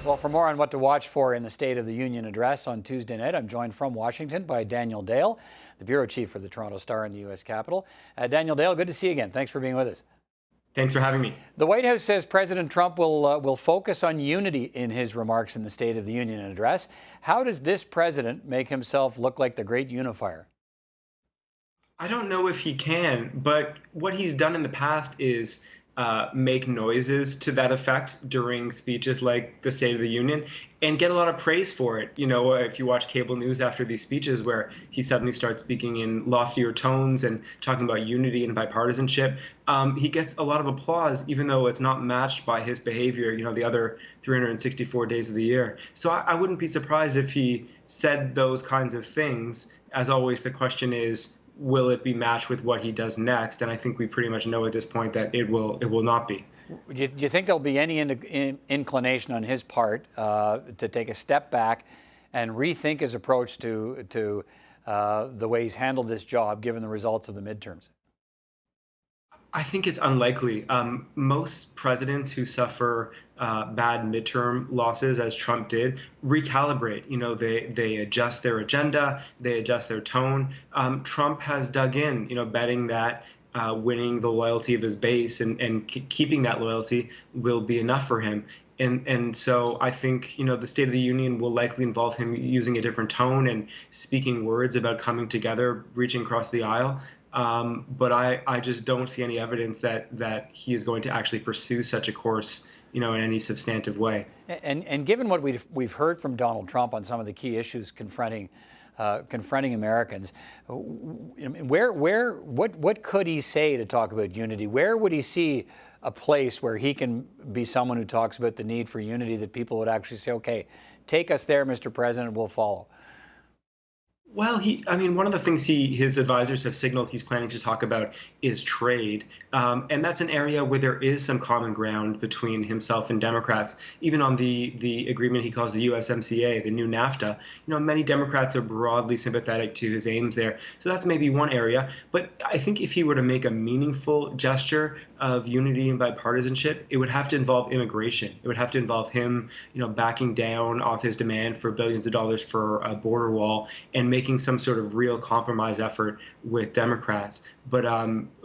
Well, for more on what to watch for in the State of the Union address on Tuesday night, I'm joined from Washington by Daniel Dale, the bureau chief for the Toronto Star in the U.S. Capitol. Daniel Dale, good to see you again. Thanks for being with us. Thanks for having me. The White House says President Trump will focus on unity in his remarks in the State of the Union address. How does this president make himself look like the great unifier? I don't know if he can, but what he's done in the past is make noises to that effect during speeches like the State of the Union and get a lot of praise for it. You know, if you watch cable news after these speeches where he suddenly starts speaking in loftier tones and talking about unity and bipartisanship, he gets a lot of applause, even though it's not matched by his behavior, you know, the other 364 days of the year. So I wouldn't be surprised if he said those kinds of things. As always, the question is, will it be matched with what he does next? And I think we pretty much know at this point that it will not be. Do you think there'll be any inclination on his part to take a step back and rethink his approach to the way he's handled this job, given the results of the midterms? I think it's unlikely. Most presidents who suffer bad midterm losses, as Trump did, recalibrate. You know, they adjust their agenda, they adjust their tone. Trump has dug in, you know, betting that winning the loyalty of his base and keeping that loyalty will be enough for him. And so I think, you know, the State of the Union will likely involve him using a different tone and speaking words about coming together, reaching across the aisle. But I just don't see any evidence that he is going to actually pursue such a course, you know, in any substantive way. And given what we've heard from Donald Trump on some of the key issues confronting Americans, what could he say to talk about unity? Where would he see a place where he can be someone who talks about the need for unity, that people would actually say, okay, take us there, Mr. President, we'll follow? Well, one of the things his advisors have signaled he's planning to talk about is trade. And that's an area where there is some common ground between himself and Democrats. Even on the agreement he calls the USMCA, the new NAFTA, you know, many Democrats are broadly sympathetic to his aims there. So that's maybe one area. But I think if he were to make a meaningful gesture of unity and bipartisanship, it would have to involve immigration. It would have to involve him, you know, backing down off his demand for billions of dollars for a border wall and making some sort of real compromise effort with Democrats. But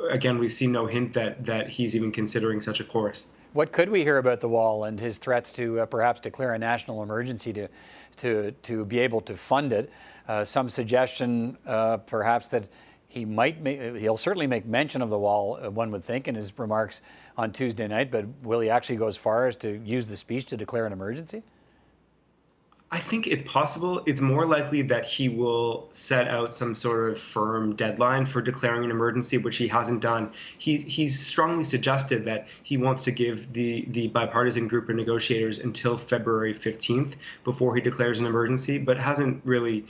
again, we've seen no hint that he's even considering such a course. What could we hear about the wall and his threats to perhaps declare a national emergency to be able to fund it? Some suggestion perhaps that he'll certainly make mention of the wall, one would think, in his remarks on Tuesday night, but will he actually go as far as to use the speech to declare an emergency? I think it's possible. It's more likely that he will set out some sort of firm deadline for declaring an emergency, which he hasn't done. He's strongly suggested that he wants to give the bipartisan group of negotiators until February 15th before he declares an emergency, but hasn't really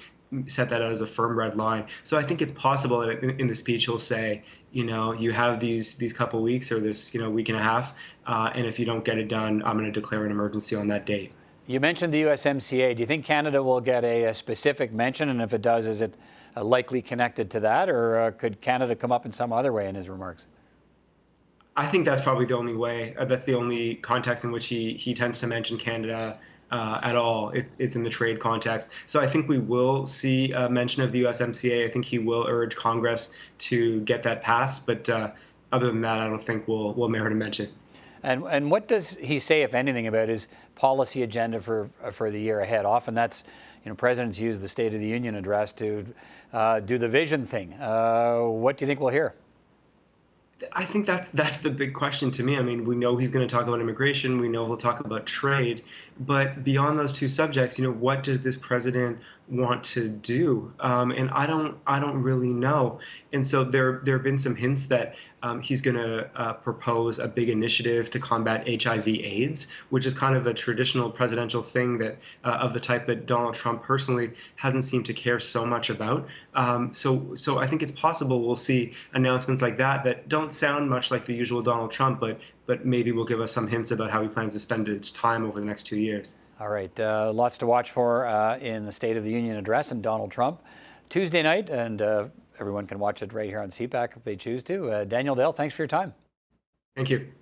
set that out as a firm red line. So I think it's possible that in the speech he'll say, you know, you have these couple weeks or this, you know, week and a half, and if you don't get it done, I'm going to declare an emergency on that date. You mentioned the USMCA. Do you think Canada will get a specific mention? And if it does, is it likely connected to that? Or could Canada come up in some other way in his remarks? I think that's probably the only way. That's the only context in which he tends to mention Canada at all. It's in the trade context. So I think we will see a mention of the USMCA. I think he will urge Congress to get that passed. But other than that, I don't think we'll merit a mention. And what does he say, if anything, about his policy agenda for the year ahead? Often that's, you know, presidents use the State of the Union address to do the vision thing. What do you think we'll hear? I think that's the big question to me. I mean, we know he's going to talk about immigration. We know he'll talk about trade. But beyond those two subjects, you know, what does this president want to do? And I don't really know. And so there have been some hints that he's going to propose a big initiative to combat HIV/AIDS, which is kind of a traditional presidential thing that of the type that Donald Trump personally hasn't seemed to care so much about. So I think it's possible we'll see announcements like that don't sound much like the usual Donald Trump, but maybe will give us some hints about how he plans to spend his time over the next 2 years. All right, lots to watch for in the State of the Union address and Donald Trump Tuesday night, and everyone can watch it right here on CPAC if they choose to. Daniel Dale, thanks for your time. Thank you.